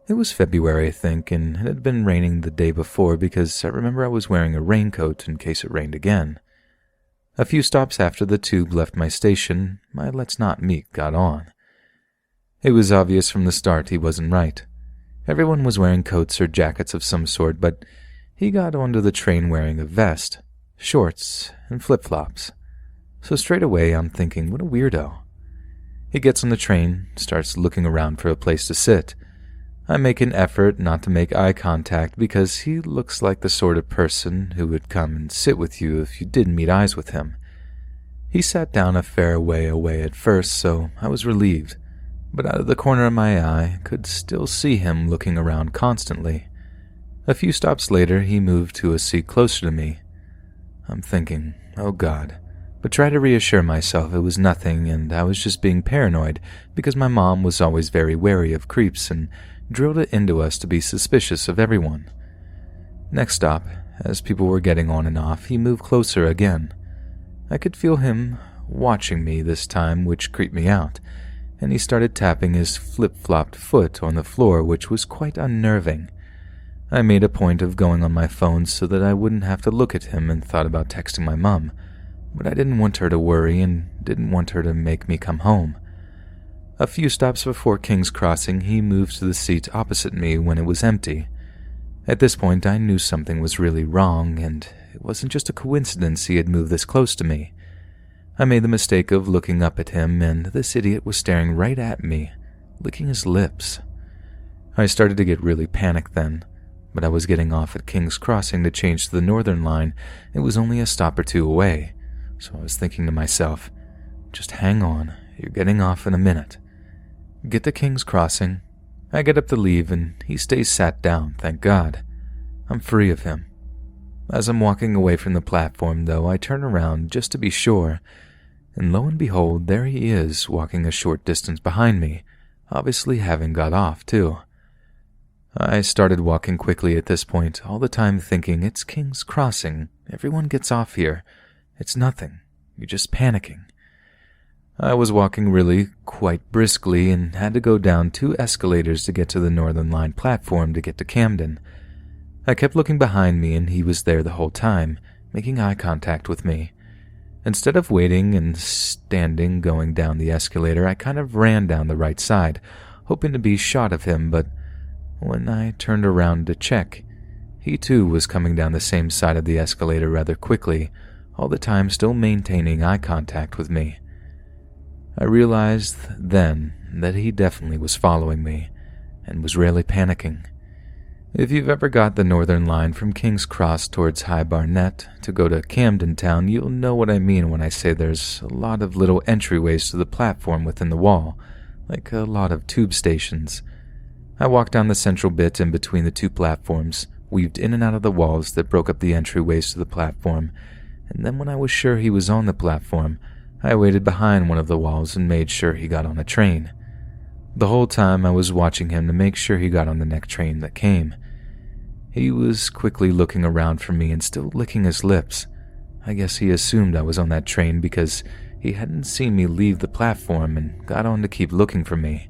It was February, I think, and it had been raining the day before because I remember I was wearing a raincoat in case it rained again. A few stops after the tube left my station, my Let's Not Meet got on. It was obvious from the start he wasn't right. Everyone was wearing coats or jackets of some sort, but he got onto the train wearing a vest, shorts, and flip-flops. So straight away I'm thinking, what a weirdo. He gets on the train, starts looking around for a place to sit. I make an effort not to make eye contact because he looks like the sort of person who would come and sit with you if you didn't meet eyes with him. He sat down a fair way away at first, so I was relieved. But out of the corner of my eye, could still see him looking around constantly. A few stops later, he moved to a seat closer to me. I'm thinking, oh God, but try to reassure myself it was nothing and I was just being paranoid because my mom was always very wary of creeps and drilled it into us to be suspicious of everyone. Next stop, as people were getting on and off, he moved closer again. I could feel him watching me this time, which creeped me out, and he started tapping his flip-flopped foot on the floor, which was quite unnerving. I made a point of going on my phone so that I wouldn't have to look at him and thought about texting my mom, but I didn't want her to worry and didn't want her to make me come home. A few stops before King's Crossing, he moved to the seat opposite me when it was empty. At this point, I knew something was really wrong, and it wasn't just a coincidence he had moved this close to me. I made the mistake of looking up at him, and this idiot was staring right at me, licking his lips. I started to get really panicked then, but I was getting off at King's Crossing to change to the Northern Line. It was only a stop or two away, so I was thinking to myself, just hang on, you're getting off in a minute. Get to King's Crossing. I get up to leave, and he stays sat down, thank God. I'm free of him. As I'm walking away from the platform, though, I turn around just to be sure, and lo and behold, there he is, walking a short distance behind me, obviously having got off, too. I started walking quickly at this point, all the time thinking, it's King's Crossing, everyone gets off here, it's nothing, you're just panicking. I was walking really quite briskly and had to go down 2 escalators to get to the Northern Line platform to get to Camden. I kept looking behind me, and he was there the whole time, making eye contact with me. Instead of waiting and standing going down the escalator, I kind of ran down the right side, hoping to be shot of him, but when I turned around to check, he too was coming down the same side of the escalator rather quickly, all the time still maintaining eye contact with me. I realized then that he definitely was following me, and was really panicking. If you've ever got the Northern Line from King's Cross towards High Barnet to go to Camden Town, you'll know what I mean when I say there's a lot of little entryways to the platform within the wall, like a lot of tube stations. I walked down the central bit in between the 2 platforms, weaved in and out of the walls that broke up the entryways to the platform, and then when I was sure he was on the platform, I waited behind one of the walls and made sure he got on a train. The whole time I was watching him to make sure he got on the next train that came. He was quickly looking around for me and still licking his lips. I guess he assumed I was on that train because he hadn't seen me leave the platform and got on to keep looking for me.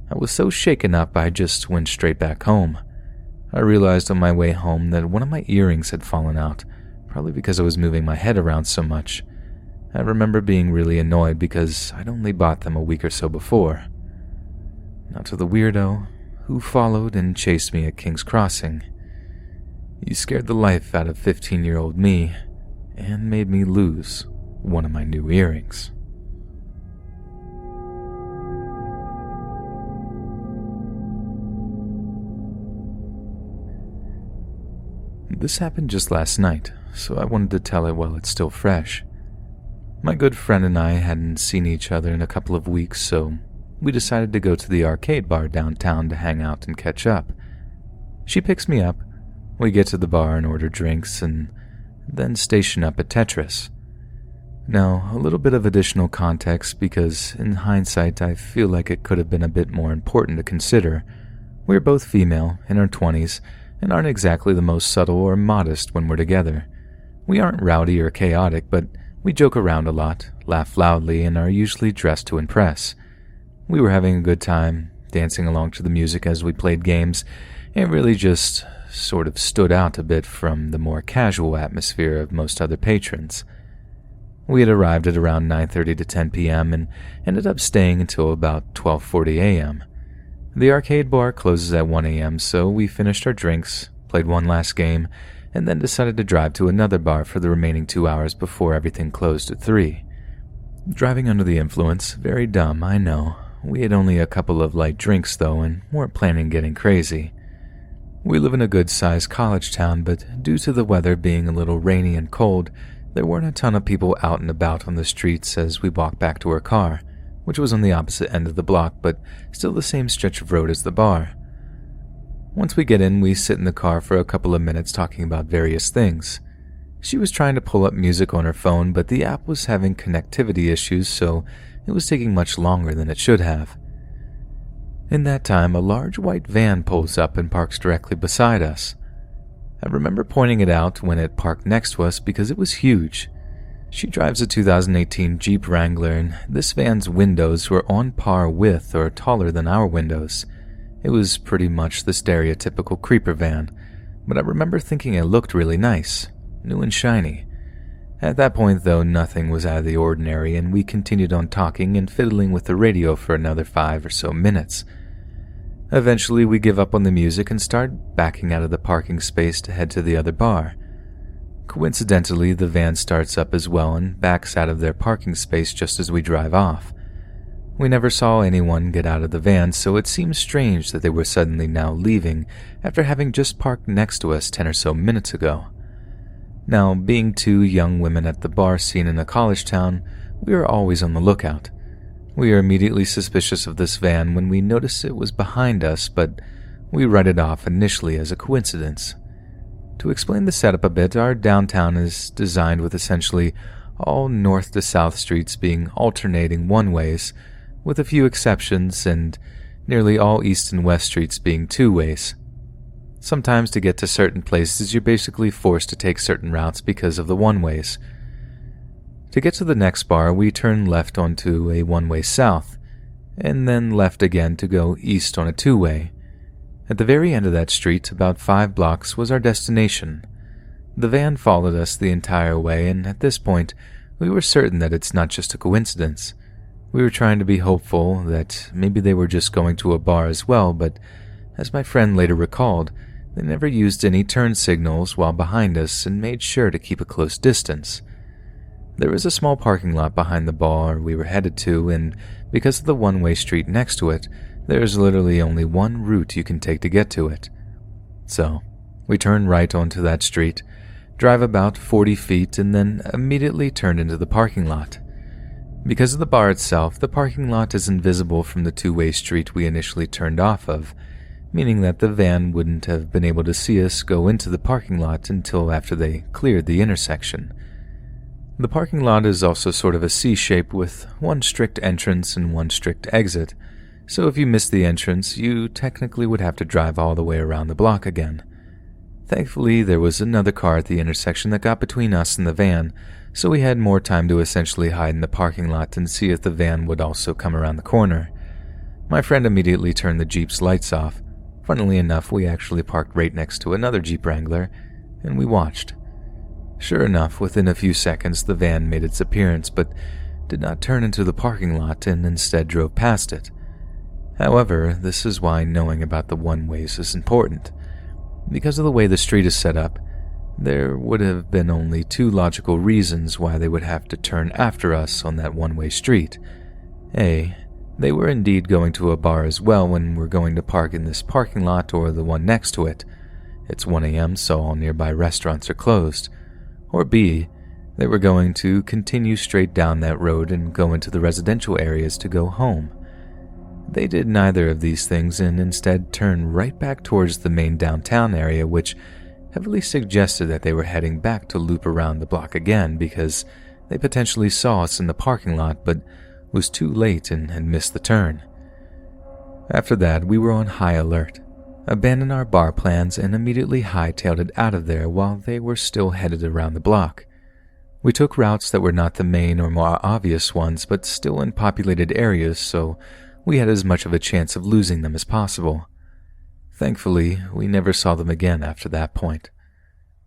I was so shaken up I just went straight back home. I realized on my way home that one of my earrings had fallen out, probably because I was moving my head around so much. I remember being really annoyed because I'd only bought them a week or so before. Now to the weirdo who followed and chased me at King's Crossing. You scared the life out of 15-year-old me and made me lose one of my new earrings. This happened just last night, so I wanted to tell it while it's still fresh. My good friend and I hadn't seen each other in a couple of weeks, so we decided to go to the arcade bar downtown to hang out and catch up. She picks me up, we get to the bar and order drinks, and then station up at Tetris. Now, a little bit of additional context because, in hindsight, I feel like it could have been a bit more important to consider. We're both female, in our 20s, and aren't exactly the most subtle or modest when we're together. We aren't rowdy or chaotic, but we joke around a lot, laugh loudly, and are usually dressed to impress. We were having a good time, dancing along to the music as we played games, and really just sort of stood out a bit from the more casual atmosphere of most other patrons. We had arrived at around 9:30 to 10 p.m. and ended up staying until about 12:40 a.m. The arcade bar closes at 1 a.m., so we finished our drinks, played one last game, and then decided to drive to another bar for the remaining 2 hours before everything closed at 3. Driving under the influence, very dumb, I know. We had only a couple of light drinks, though, and weren't planning getting crazy. We live in a good-sized college town, but due to the weather being a little rainy and cold, there weren't a ton of people out and about on the streets as we walked back to our car, which was on the opposite end of the block, but still the same stretch of road as the bar. Once we get in, we sit in the car for a couple of minutes talking about various things. She was trying to pull up music on her phone, but the app was having connectivity issues, so it was taking much longer than it should have. In that time, a large white van pulls up and parks directly beside us. I remember pointing it out when it parked next to us because it was huge. She drives a 2018 Jeep Wrangler, and this van's windows were on par with or taller than our windows. It was pretty much the stereotypical creeper van, but I remember thinking it looked really nice, new and shiny. At that point, though, nothing was out of the ordinary, and we continued on talking and fiddling with the radio for another 5 or so minutes. Eventually, we give up on the music and start backing out of the parking space to head to the other bar. Coincidentally, the van starts up as well and backs out of their parking space just as we drive off. We never saw anyone get out of the van, so it seems strange that they were suddenly now leaving after having just parked next to us 10 or so minutes ago. Now, being 2 young women at the bar scene in a college town, we are always on the lookout. We are immediately suspicious of this van when we notice it was behind us, but we write it off initially as a coincidence. To explain the setup a bit, our downtown is designed with essentially all north to south streets being alternating one-ways, with a few exceptions, and nearly all east and west streets being two-ways. Sometimes to get to certain places, you're basically forced to take certain routes because of the one-ways. To get to the next bar, we turn left onto a one-way south, and then left again to go east on a two-way. At the very end of that street, about 5 blocks, was our destination. The van followed us the entire way, and at this point, we were certain that it's not just a coincidence. We were trying to be hopeful that maybe they were just going to a bar as well, but as my friend later recalled, they never used any turn signals while behind us and made sure to keep a close distance. There was a small parking lot behind the bar we were headed to, and because of the one-way street next to it, there's literally only one route you can take to get to it. So, we turn right onto that street, drive about 40 feet, and then immediately turn into the parking lot. Because of the bar itself, the parking lot is invisible from the two-way street we initially turned off of, meaning that the van wouldn't have been able to see us go into the parking lot until after they cleared the intersection. The parking lot is also sort of a C-shape with one strict entrance and one strict exit, so if you missed the entrance, you technically would have to drive all the way around the block again. Thankfully, there was another car at the intersection that got between us and the van, so we had more time to essentially hide in the parking lot and see if the van would also come around the corner. My friend immediately turned the Jeep's lights off. Funnily enough, we actually parked right next to another Jeep Wrangler, and we watched. Sure enough, within a few seconds, the van made its appearance, but did not turn into the parking lot and instead drove past it. However, this is why knowing about the one-ways is important. Because of the way the street is set up, there would have been only 2 logical reasons why they would have to turn after us on that one-way street. A, they were indeed going to a bar as well when we're going to park in this parking lot or the one next to it. It's 1 a.m., so all nearby restaurants are closed. Or B, they were going to continue straight down that road and go into the residential areas to go home. They did neither of these things and instead turned right back towards the main downtown area, which heavily suggested that they were heading back to loop around the block again because they potentially saw us in the parking lot but was too late and had missed the turn. After that, we were on high alert, abandoned our bar plans, and immediately hightailed it out of there while they were still headed around the block. We took routes that were not the main or more obvious ones but still in populated areas, so we had as much of a chance of losing them as possible. Thankfully, we never saw them again after that point.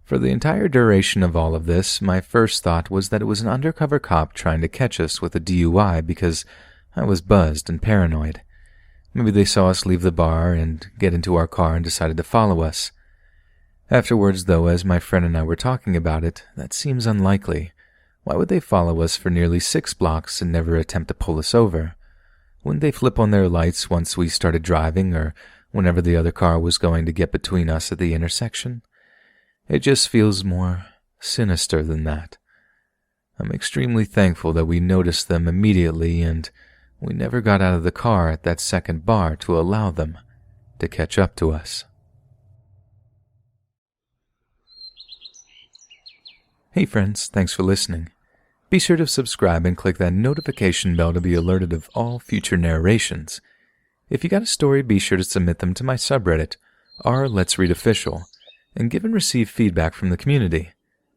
For the entire duration of all of this, my first thought was that it was an undercover cop trying to catch us with a DUI because I was buzzed and paranoid. Maybe they saw us leave the bar and get into our car and decided to follow us. Afterwards, though, as my friend and I were talking about it, that seems unlikely. Why would they follow us for nearly 6 blocks and never attempt to pull us over? Wouldn't they flip on their lights once we started driving or whenever the other car was going to get between us at the intersection? It just feels more sinister than that. I'm extremely thankful that we noticed them immediately and we never got out of the car at that second bar to allow them to catch up to us. Hey friends, thanks for listening. Be sure to subscribe and click that notification bell to be alerted of all future narrations. If you got a story, be sure to submit them to my subreddit, r Let's Read Official, and give and receive feedback from the community,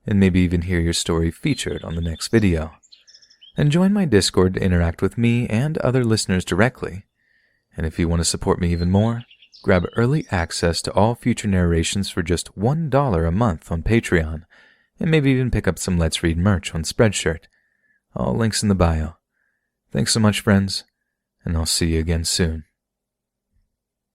and maybe even hear your story featured on the next video. And join my Discord to interact with me and other listeners directly. And if you want to support me even more, grab early access to all future narrations for just $1 a month on Patreon, and maybe even pick up some Let's Read merch on Spreadshirt. All links in the bio. Thanks so much, friends, and I'll see you again soon.